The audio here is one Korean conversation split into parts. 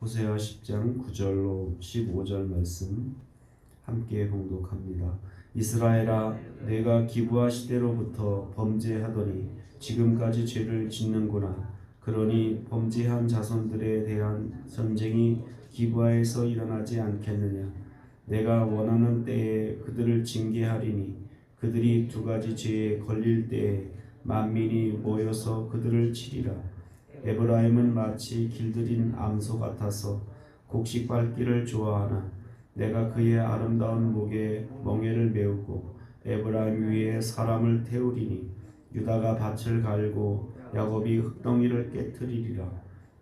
호세아 10장 9절로 15절 말씀 함께 봉독합니다. 이스라엘아, 내가 기브아 시대로부터 범죄하더니 지금까지 죄를 짓는구나. 그러니 범죄한 자손들에 대한 전쟁이 기브아에서 일어나지 않겠느냐. 내가 원하는 때에 그들을 징계하리니 그들이 두 가지 죄에 걸릴 때에 만민이 모여서 그들을 치리라. 에브라임은 마치 길들인 암소 같아서 곡식 밟기를 좋아하나 내가 그의 아름다운 목에 멍에를 메우고 에브라임 위에 사람을 태우리니 유다가 밭을 갈고 야곱이 흙덩이를 깨트리리라.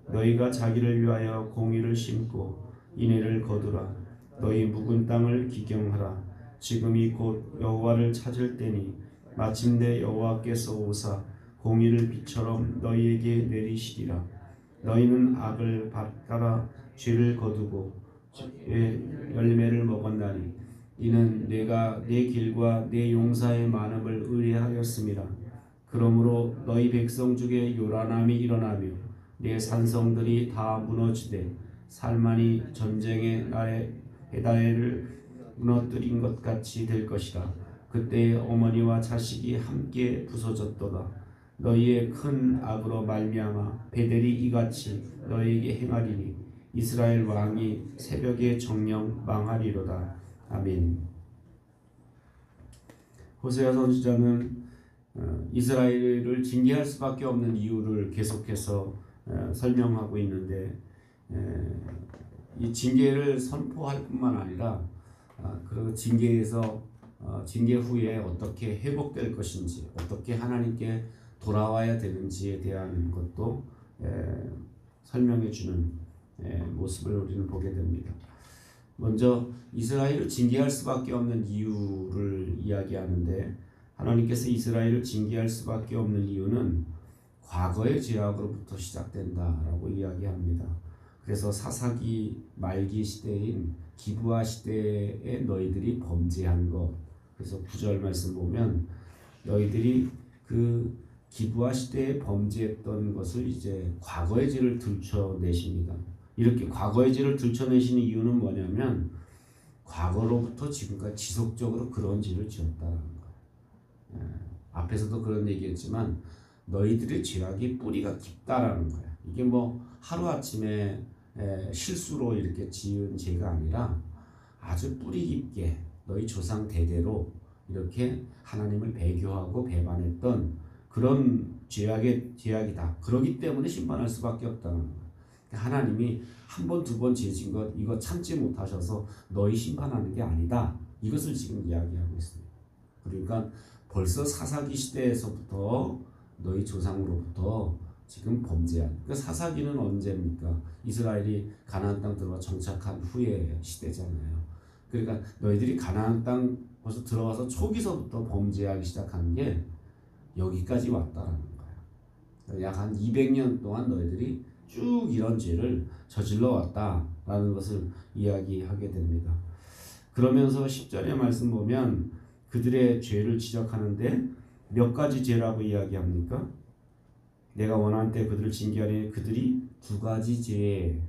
너희가 자기를 위하여 공의를 심고 인애를 거두라. 너희 묵은 땅을 기경하라. 지금이 곧 여호와를 찾을 때니 마침내 여호와께서 오사 공의를 비처럼 너희에게 내리시리라. 너희는 악을 밭가라 죄를 거두고 열매를 먹었나니 이는 내가 내 길과 내 용사의 많음을 의뢰하였음이라. 그러므로 너희 백성 중에 요란함이 일어나며 내 산성들이 다 무너지되 살만이 전쟁의 날에 에다엘을 무너뜨린 것 같이 될 것이라. 그때 어머니와 자식이 함께 부서졌도다. 너희의 큰 악으로 말미암아 베델이 이같이 너희에게 행하리니 이스라엘 왕이 새벽에 정령 망하리로다. 아멘. 호세아 선지자는 이스라엘을 징계할 수밖에 없는 이유를 계속해서 설명하고 있는데 이 징계를 선포할 뿐만 아니라 그 징계에서 징계 후에 어떻게 회복될 것인지, 어떻게 하나님께 돌아와야 되는지에 대한 것도 설명해 주는 모습을 우리는 보게 됩니다. 먼저 이스라엘을 징계할 수밖에 없는 이유를 이야기하는데, 하나님께서 이스라엘을 징계할 수밖에 없는 이유는 과거의 죄악으로부터 시작된다라고 이야기합니다. 그래서 사사기 말기 시대인 기브아 시대에 너희들이 범죄한 것, 그래서 9절 말씀 보면 너희들이 그 기브아 시대에 범죄했던 것을 이제 과거의 죄를 들춰내십니다. 이렇게 과거의 죄를 들춰내시는 이유는 뭐냐면 과거로부터 지금까지 지속적으로 그런 죄를 지었다는 거예요. 앞에서도 그런 얘기했지만 너희들의 죄악이 뿌리가 깊다라는 거예요. 이게 뭐 하루아침에 실수로 이렇게 지은 죄가 아니라 아주 뿌리 깊게 너희 조상 대대로 이렇게 하나님을 배교하고 배반했던 그런 죄악이다. 그러기 때문에 심판할 수밖에 없다는 거예요. 하나님이 한 번, 두 번 죄진 것 이거 참지 못하셔서 너희 심판하는 게 아니다. 이것을 지금 이야기하고 있습니다. 그러니까 벌써 사사기 시대에서부터 너희 조상으로부터 지금 범죄한. 그 사사기는 언제입니까? 이스라엘이 가나안 땅 들어와 정착한 후의 시대잖아요. 그러니까 너희들이 가나안 땅 벌써 들어와서 초기서부터 범죄하기 시작한 게 여기까지 왔다라는 거예요. 약 한 200년 동안 너희들이 쭉 이런 죄를 저질러 왔다라는 것을 이야기하게 됩니다. 그러면서 10절의 말씀 보면 그들의 죄를 지적하는데 몇 가지 죄라고 이야기합니까? 내가 원하는 때 그들을 징계하리니 그들이 두 가지 죄에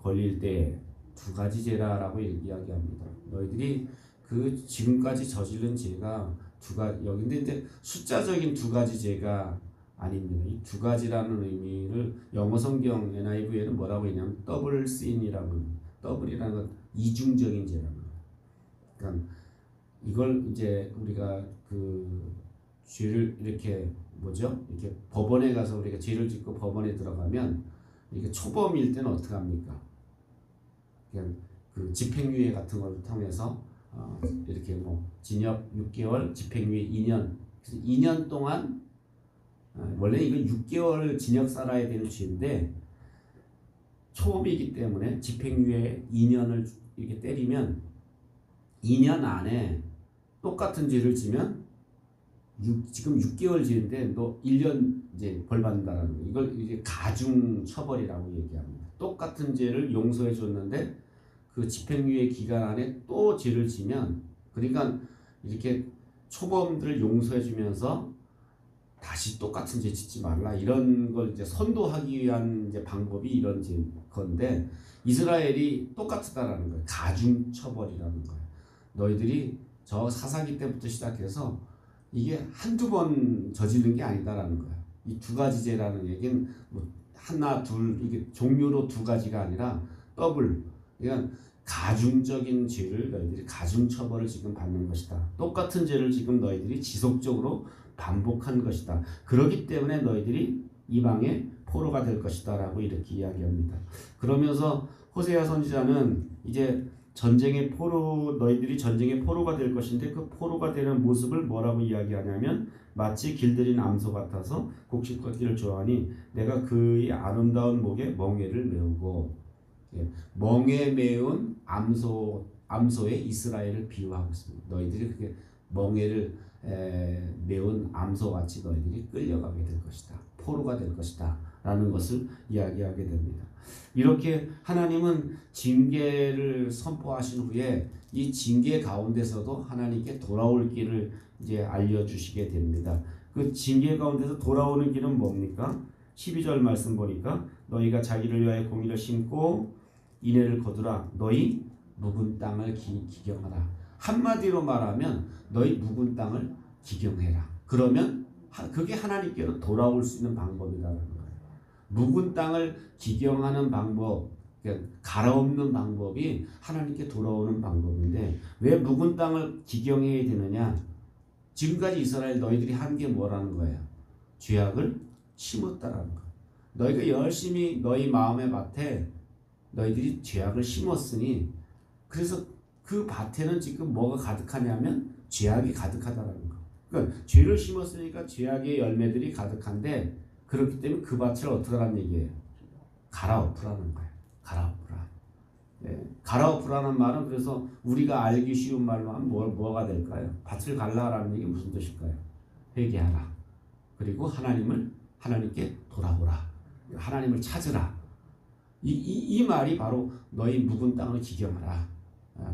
걸릴 때 두 가지 죄라라고 이야기합니다. 너희들이 그 지금까지 저지른 죄가 두 가지, 여기인데 이제 숫자적인 두 가지 죄가 아닙니다. 이 두 가지라는 의미를 영어 성경 NIV에는 뭐라고 했냐면 더블 신이라고, 더블이라는 건 이중적인 죄라는 거예요. 그러니까 이걸 이제 우리가 그 죄를 이렇게 이렇게 법원에 가서 우리가 죄를 짓고 법원에 들어가면 이게 초범일 때는 어떻게 합니까? 그냥 그 집행유예 같은 걸 통해서 이렇게 뭐 징역 6개월, 집행유예 2년, 2년 동안 원래 이건 6개월 징역 살아야 되는 죄인데 초범이기 때문에 집행유예 2년을 이렇게 때리면 2년 안에 똑같은 죄를 지면 지금 6개월 죄인데 너 1년 이제 벌 받는다라는 거. 이걸 이제 가중 처벌이라고 얘기합니다. 똑같은 죄를 용서해 줬는데 그 집행유예 기간 안에 또 죄를 지면, 그러니까 이렇게 초범들을 용서해 주면서 다시 똑같은 죄 짓지 말라 이런 걸 이제 선도하기 위한 이제 방법이 이런 건데 이스라엘이 똑같다라는 거예요. 가중 처벌이라는 거예요. 너희들이 저 사사기 때부터 시작해서 이게 한두 번 저지른 게 아니다라는 거예요. 이 두 가지 죄라는 얘기는 뭐 하나 둘 이게 종류로 두 가지가 아니라 더블. 그러니까 가중적인 죄를 너희들이 가중 처벌을 지금 받는 것이다. 똑같은 죄를 지금 너희들이 지속적으로 반복한 것이다. 그렇기 때문에 너희들이 이방의 포로가 될 것이다라고 이렇게 이야기합니다. 그러면서 호세아 선지자는 이제 전쟁의 포로 너희들이 전쟁의 포로가 될 것인데 그 포로가 되는 모습을 뭐라고 이야기하냐면 마치 길들인 암소 같아서 곡식 걷기를 좋아하니 내가 그의 아름다운 목에 멍에를 메우고 멍에 메운 암소의 이스라엘을 비유하고 있습니다. 너희들이 그게 멍에를 메운 암소같이 너희들이 끌려가게 될 것이다. 포로가 될 것이다. 라는 것을 이야기하게 됩니다. 이렇게 하나님은 징계를 선포하신 후에 이 징계 가운데서도 하나님께 돌아올 길을 이제 알려주시게 됩니다. 그 징계 가운데서 돌아오는 길은 뭡니까? 12절 말씀 보니까 너희가 자기를 위하여 공의를 심고 인애를 거두라. 너희 묵은 땅을 기경하라. 한마디로 말하면 너희 묵은 땅을 기경해라. 그러면 그게 하나님께로 돌아올 수 있는 방법이라는 거예요. 묵은 땅을 기경하는 방법, 그러니까 갈아엎는 방법이 하나님께 돌아오는 방법인데 왜 묵은 땅을 기경해야 되느냐? 지금까지 이스라엘 너희들이 한 게 뭐라는 거예요? 죄악을 심었다라는 거예요. 너희가 열심히 너희 마음의 밭에 너희들이 죄악을 심었으니 그래서 그 밭에는 지금 뭐가 가득하냐면 죄악이 가득하다라는 거. 그러니까 죄를 심었으니까 죄악의 열매들이 가득한데 그렇기 때문에 그 밭을 어떻게 하라는 얘기예요? 갈아엎으라는 거예요. 갈아엎으라. 갈아엎으라는 말은 그래서 우리가 알기 쉬운 말로 하면 뭐가 될까요? 밭을 갈라라는 얘기 무슨 뜻일까요? 회개하라. 그리고 하나님께 돌아오라. 하나님을 찾으라. 이 말이 바로 너희 묵은 땅을 기경하라.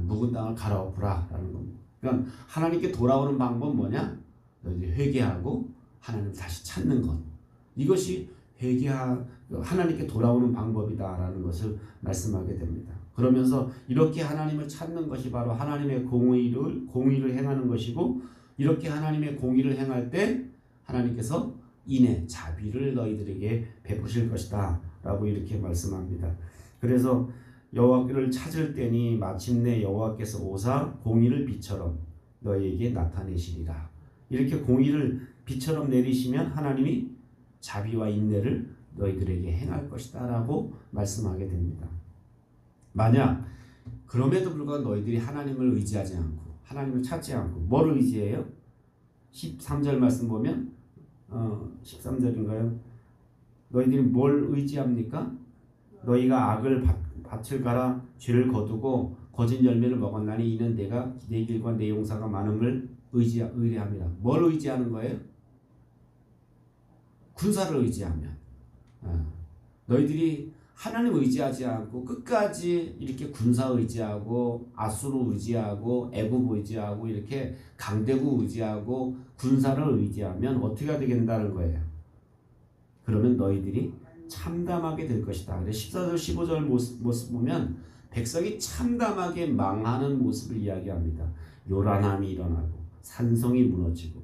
묵은 땅을 갈아엎으라 라는 겁니다. 그러니까 하나님께 돌아오는 방법은 뭐냐? 너희들이 회개하고 하나님을 다시 찾는 것. 이것이 하나님께 돌아오는 방법이다라는 것을 말씀하게 됩니다. 그러면서 이렇게 하나님을 찾는 것이 바로 하나님의 공의를 행하는 것이고 이렇게 하나님의 공의를 행할 때 하나님께서 인애, 자비를 너희들에게 베푸실 것이다 라고 이렇게 말씀합니다. 그래서 여호와를 찾을 때니 마침내 여호와께서 오사 공의를 비처럼 너희에게 나타내시리라. 이렇게 공의를 비처럼 내리시면 하나님이 자비와 인내를 너희들에게 행할 것이다 라고 말씀하게 됩니다. 만약 그럼에도 불구하고 너희들이 하나님을 의지하지 않고 하나님을 찾지 않고 뭘 의지해요? 13절 말씀 보면 13절인가요? 너희들이 뭘 의지합니까? 너희가 악을 밭을 갈아 죄를 거두고 거짓 열매를 먹었나니 이는 내가 내 길과 내 용사가 많음을 의뢰합니다. 뭘 의지하는 거예요? 군사를 의지하면 너희들이 하나님 의지하지 않고 끝까지 이렇게 군사 의지하고 아수르 의지하고 애굽 의지하고 이렇게 강대국 의지하고 군사를 의지하면 어떻게 되겠다는 거예요? 그러면 너희들이 참담하게 될 것이다. 그래서 14절 15절 모습 보면 백성이 참담하게 망하는 모습을 이야기합니다. 요란함이 일어나고 산성이 무너지고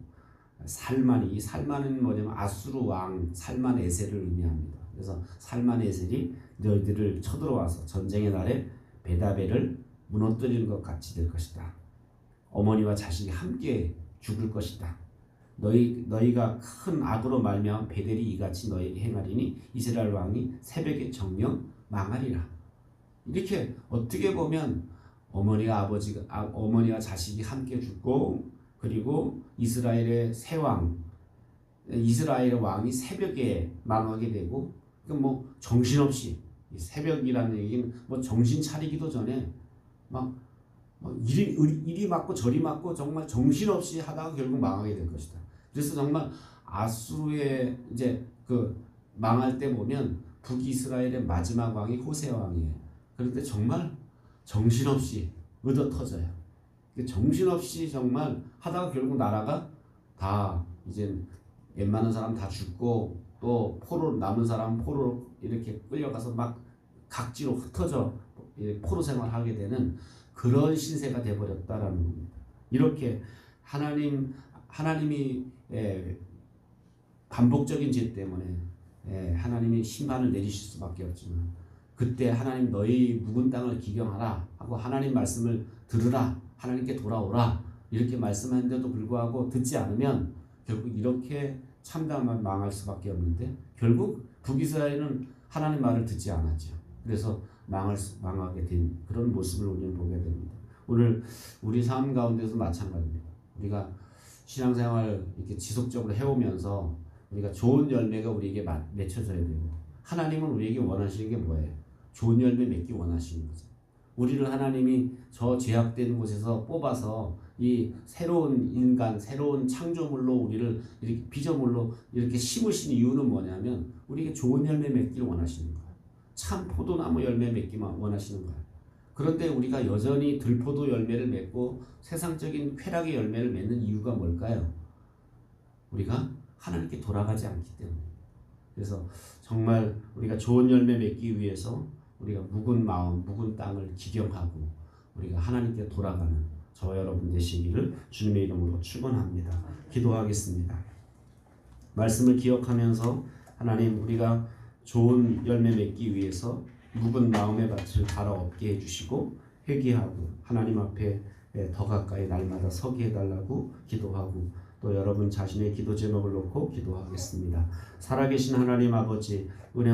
살만이, 이 살만은 뭐냐면 아수르 왕 살만 에셀을 의미합니다. 그래서 살만 에셀이 너희들을 쳐들어와서 전쟁의 날에 베다벨을 무너뜨리는 것 같이 될 것이다. 어머니와 자식이 함께 죽을 것이다. 너희가 큰 악으로 말미암아 베델이 이같이 너희에게 행하리니 이스라엘 왕이 새벽에 정령 망하리라. 이렇게 어떻게 보면 어머니와 자식이 함께 죽고 그리고 이스라엘의 새 왕, 이스라엘의 왕이 새벽에 망하게 되고 뭐 정신없이 새벽이라는 얘기는 뭐 정신 차리기도 전에 막 이리 맞고 저리 맞고 정말 정신없이 하다가 결국 망하게 될 것이다. 그래서 정말 아수르의 이제 그 망할 때 보면 북이스라엘의 마지막 왕이 호세 왕이에요. 그런데 정말 정신없이 얻어 터져요. 정신없이 정말 하다가 결국 나라가 다 이제 웬만한 사람 다 죽고 또 포로 남은 사람 포로 이렇게 끌려가서 막 각지로 흩어져 포로 생활하게 되는 그런 신세가 돼버렸다라는 겁니다. 이렇게 하나님이 반복적인 죄 때문에 하나님이 심판을 내리실 수밖에 없지만 그때 하나님 너희 묵은 땅을 기경하라 하고 하나님 말씀을 들으라 하나님께 돌아오라 이렇게 말씀하는데도 불구하고 듣지 않으면 결국 이렇게 참담한 망할 수밖에 없는데 결국 북이스라엘은 하나님 말을 듣지 않았죠. 그래서 망하게 된 그런 모습을 우리는 보게 됩니다. 오늘 우리 삶 가운데서 마찬가지입니다. 우리가 신앙생활 이렇게 지속적으로 해오면서 우리가 좋은 열매가 우리에게 맺혀져야 되고 하나님은 우리에게 원하시는 게 뭐예요? 좋은 열매 맺기 원하시는 거죠. 우리를 하나님이 저 죄악된 곳에서 뽑아서 이 새로운 인간, 새로운 창조물로 우리를 이렇게 피조물로 이렇게 심으신 이유는 뭐냐면 우리에게 좋은 열매 맺기를 원하시는 거예요. 참 포도나무 열매 맺기만 원하시는 거예요. 그런데 우리가 여전히 들포도 열매를 맺고 세상적인 쾌락의 열매를 맺는 이유가 뭘까요? 우리가 하나님께 돌아가지 않기 때문에. 그래서 정말 우리가 좋은 열매 맺기 위해서 우리가 묵은 마음, 묵은 땅을 기경하고 우리가 하나님께 돌아가는 저와 여러분 되시기를 주님의 이름으로 축원합니다. 기도하겠습니다. 말씀을 기억하면서 하나님 우리가 좋은 열매 맺기 위해서 묵은 마음의 밭을 갈아 얻게 해주시고 회개하고 하나님 앞에 더 가까이 날마다 서게 해달라고 기도하고 또 여러분 자신의 기도 제목을 놓고 기도하겠습니다. 살아계신 하나님 아버지 은혜